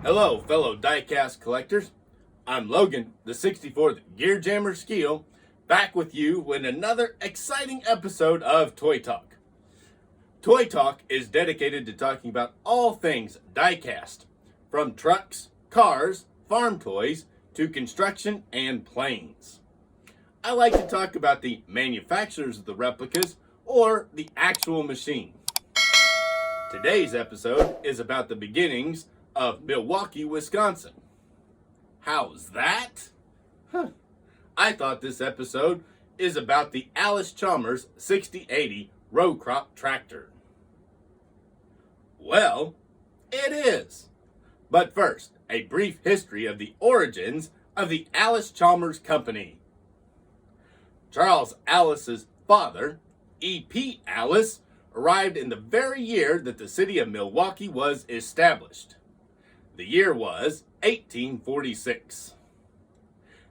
Hello, fellow Diecast collectors. I'm Logan, the 64th Gear Jammer Skeele, back with you with another exciting episode of Toy Talk. Toy Talk is dedicated to talking about all things diecast, from trucks, cars, farm toys, to construction and planes. I like to talk about the manufacturers of the replicas or the actual machine. Today's episode is about the beginnings of Milwaukee, Wisconsin. How's that? I thought this episode is about the Allis Chalmers 6080 row crop tractor. Well, it is. But first, a brief history of the origins of the Allis Chalmers Company. Charles Allis's father, E.P. Allis, arrived in the very year that the city of Milwaukee was established. The year was 1846.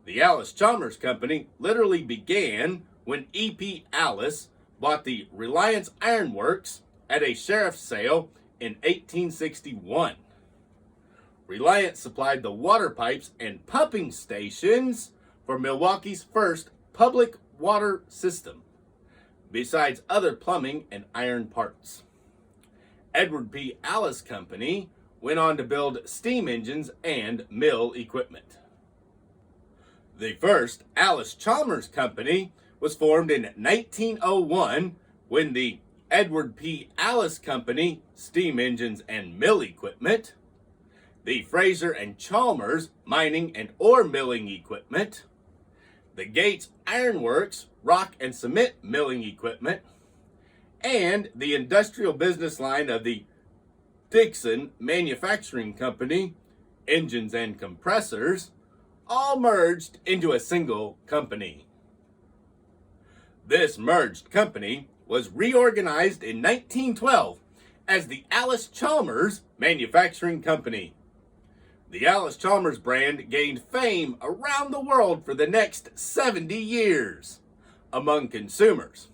The Allis Chalmers Company literally began when E.P. Allis bought the Reliance Iron Works at a sheriff's sale in 1861. Reliance supplied the water pipes and pumping stations for Milwaukee's first public water system, besides other plumbing and iron parts. Edward P. Allis Company went on to build steam engines and mill equipment. The first Allis Chalmers Company was formed in 1901 when the Edward P. Allis Company steam engines and mill equipment, the Fraser and Chalmers mining and ore milling equipment, the Gates Iron Works rock and cement milling equipment, and the industrial business line of the Dixon Manufacturing Company, engines and compressors, all merged into a single company. This merged company was reorganized in 1912 as the Allis Chalmers Manufacturing Company. The Allis Chalmers brand gained fame around the world for the next 70 years among consumers,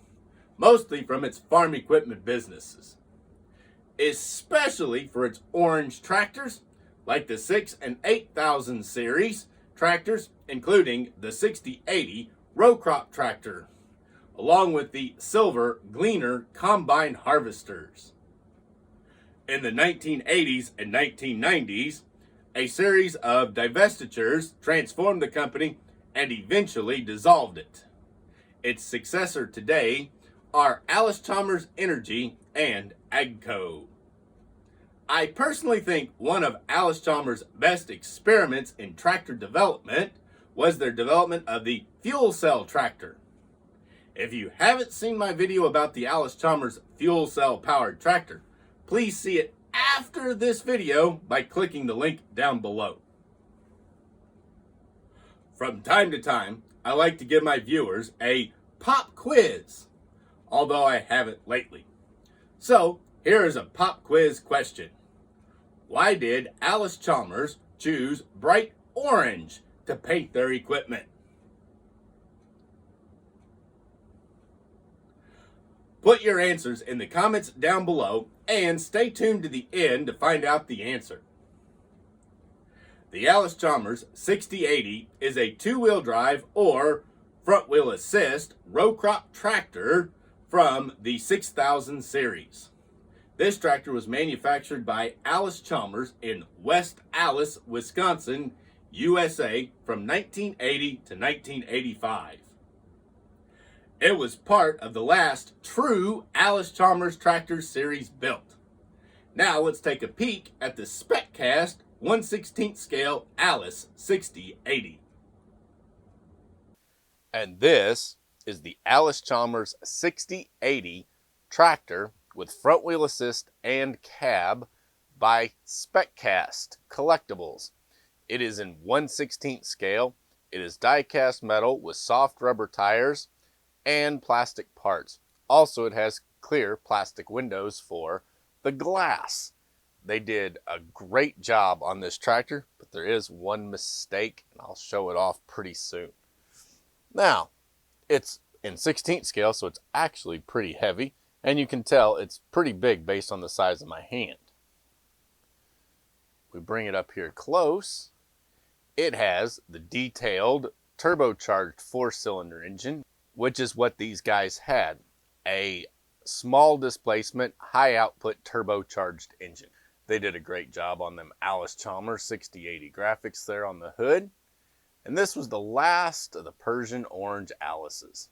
mostly from its farm equipment businesses, especially for its orange tractors like the 6 and 8000 series tractors, including the 6080 row crop tractor, along with the silver Gleaner combine harvesters. In the 1980s and 1990s, a series of divestitures transformed the company and eventually dissolved it. Its successor today are Allis Chalmers Energy and AGCO. I personally think one of Allis Chalmers' best experiments in tractor development was their development of the fuel cell tractor. If you haven't seen my video about the Allis Chalmers fuel cell powered tractor, please see it after this video by clicking the link down below. From time to time, I like to give my viewers a pop quiz, although I haven't lately. So, here is a pop quiz question. Why did Allis Chalmers choose bright orange to paint their equipment? Put your answers in the comments down below and stay tuned to the end to find out the answer. The Allis Chalmers 6080 is a two-wheel drive or front-wheel assist row crop tractor from the 6000 series. This tractor was manufactured by Allis Chalmers in West Allis, Wisconsin, USA from 1980 to 1985. It was part of the last true Allis Chalmers tractor series built. Now let's take a peek at the SpecCast 1/16 scale Allis 6080. And this is the Allis Chalmers 6080 tractor with front wheel assist and cab by SpecCast Collectibles. It is in 1/16 scale. It is die-cast metal with soft rubber tires and plastic parts. Also, it has clear plastic windows for the glass. They did a great job on this tractor, but there is one mistake, and I'll show it off pretty soon. Now, it's in 16th scale, so it's actually pretty heavy, and you can tell it's pretty big based on the size of my hand. we bring it up here close, it has the detailed turbocharged 4-cylinder engine, which is what these guys had. A small displacement, high output turbocharged engine. They did a great job on them Allis Chalmers 6080 graphics there on the hood. And this was the last of the Persian Orange Allises.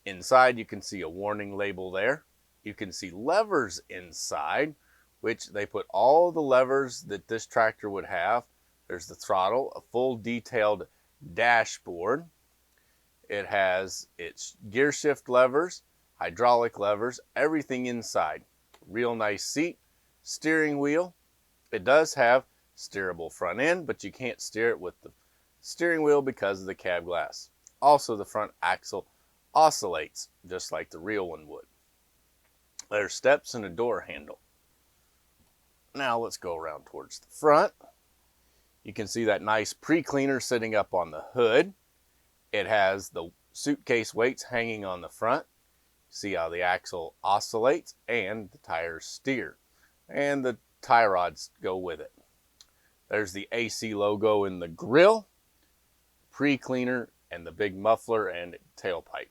Inside you can see a warning label there. You can see levers inside, which they put all the levers that this tractor would have. There's the throttle, a full detailed dashboard. It has its gear shift levers, hydraulic levers, everything inside. Real nice seat, steering wheel. It does have steerable front end, but you can't steer it with the steering wheel because of the cab glass. Also, the front axle oscillates just like the real one would. There's steps and a door handle. Now let's go around towards the front. You can see that nice pre-cleaner sitting up on the hood. It has the suitcase weights hanging on the front. See how the axle oscillates and the tires steer. And the tie rods go with it. There's the AC logo in the grill, pre-cleaner, and the big muffler and tailpipe.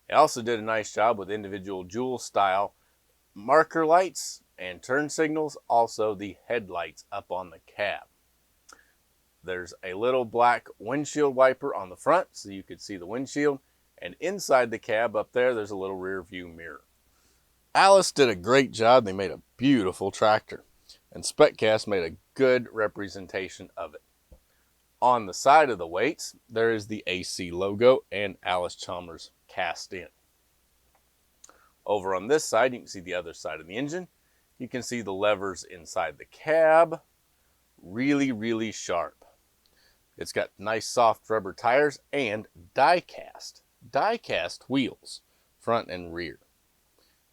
They also did a nice job with individual jewel style marker lights and turn signals, also the headlights up on the cab. There's a little black windshield wiper on the front so you could see the windshield, and inside the cab up there, there's a little rear view mirror. Allis did a great job. They made a beautiful tractor, and SpecCast made a good representation of it. On the side of the weights, there is the AC logo and Allis Chalmers cast in. Over on this side, you can see the other side of the engine. You can see the levers inside the cab. Really, really sharp. It's got nice soft rubber tires and die-cast wheels, front and rear.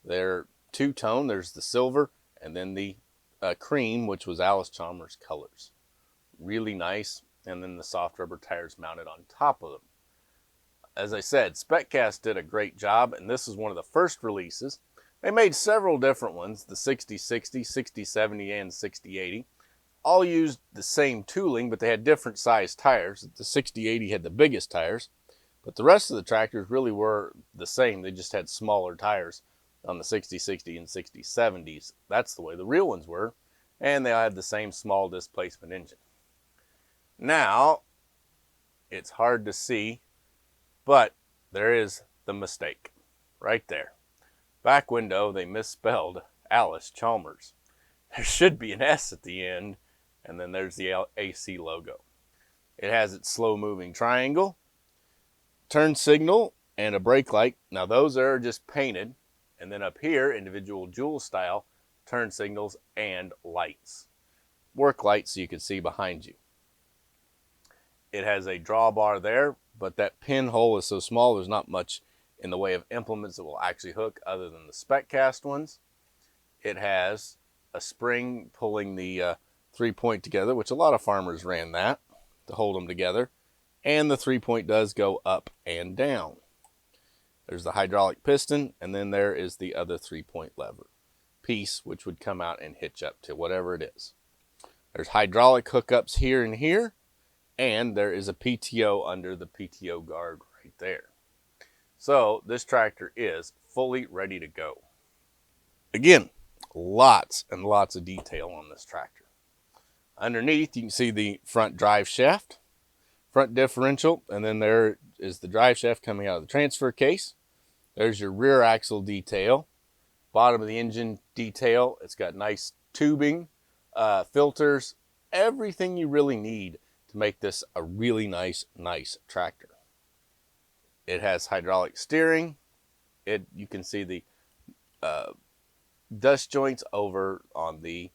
They're two-tone. There's the silver and then the cream, which was Allis Chalmers colors. Really nice. And then the soft rubber tires mounted on top of them. As I said, SpecCast did a great job, and this is one of the first releases. They made several different ones, the 6060, 6070, and 6080. All used the same tooling, but they had different size tires. The 6080 had the biggest tires, but the rest of the tractors really were the same. They just had smaller tires on the 6060 and 6070s. That's the way the real ones were, and they had the same small displacement engine. Now, it's hard to see, but there is the mistake right there. Back window, they misspelled Allis Chalmers. There should be an S at the end, and then there's the AC logo. It has its slow-moving triangle, turn signal, and a brake light. Now, those are just painted, and then up here, individual jewel-style turn signals and lights. Work lights so you can see behind you. It has a drawbar there, but that pinhole is so small there's not much in the way of implements that will actually hook other than the SpecCast ones. It has a spring pulling the 3-point together, which a lot of farmers ran that to hold them together. And the 3-point does go up and down. There's the hydraulic piston, and then there is the other 3-point lever piece, which would come out and hitch up to whatever it is. There's hydraulic hookups here and here. And there is a PTO under the PTO guard right there. So this tractor is fully ready to go. Again, lots and lots of detail on this tractor. Underneath, you can see the front drive shaft, front differential, and then there is the drive shaft coming out of the transfer case. There's your rear axle detail, bottom of the engine detail. It's got nice tubing, filters, everything you really need to make this a really nice tractor. It has hydraulic steering. You can see the dust joints over on the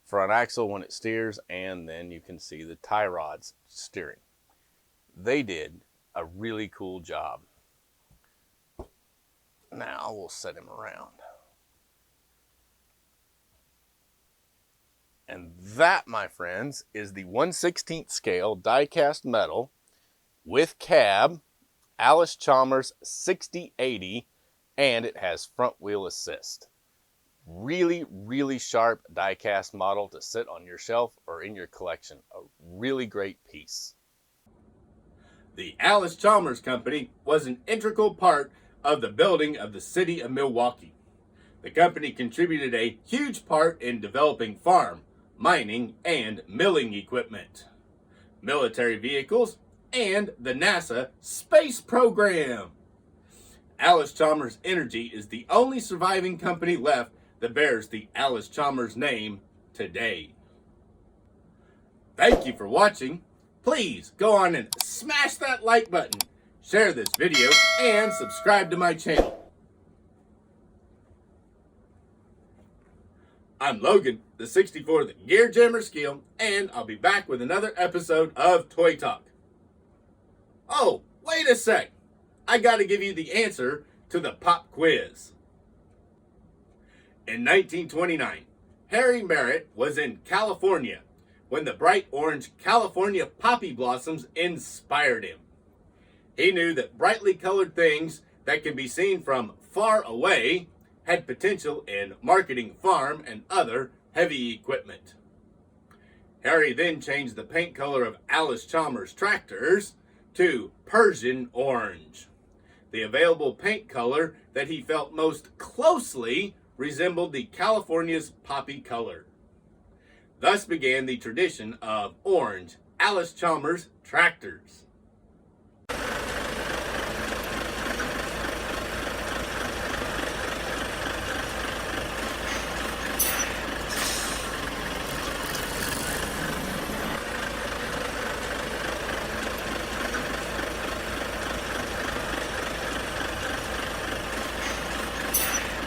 front axle when it steers, and then you can see the tie rods steering. They did a really cool job. Now we'll set him around. And that, my friends, is the 1/16 scale die-cast metal with cab, Allis Chalmers 6080, and it has front wheel assist. Really, really sharp die-cast model to sit on your shelf or in your collection. A really great piece. The Allis Chalmers Company was an integral part of the building of the city of Milwaukee. The company contributed a huge part in developing farm, mining, and milling equipment, military vehicles, and the NASA space program. Allis Chalmers Energy is the only surviving company left that bears the Allis Chalmers name today. Thank you for watching. Please go on and smash that like button, share this video, and subscribe to my channel. I'm Logan, the 64th Gear Jammer Skeele, and I'll be back with another episode of Toy Talk. Oh, wait a sec. I gotta give you the answer to the pop quiz. In 1929, Harry Merritt was in California when the bright orange California poppy blossoms inspired him. He knew that brightly colored things that can be seen from far away had potential in marketing farm and other heavy equipment. Harry then changed the paint color of Allis Chalmers tractors to Persian Orange, the available paint color that he felt most closely resembled the California's poppy color. Thus began the tradition of orange Allis Chalmers tractors.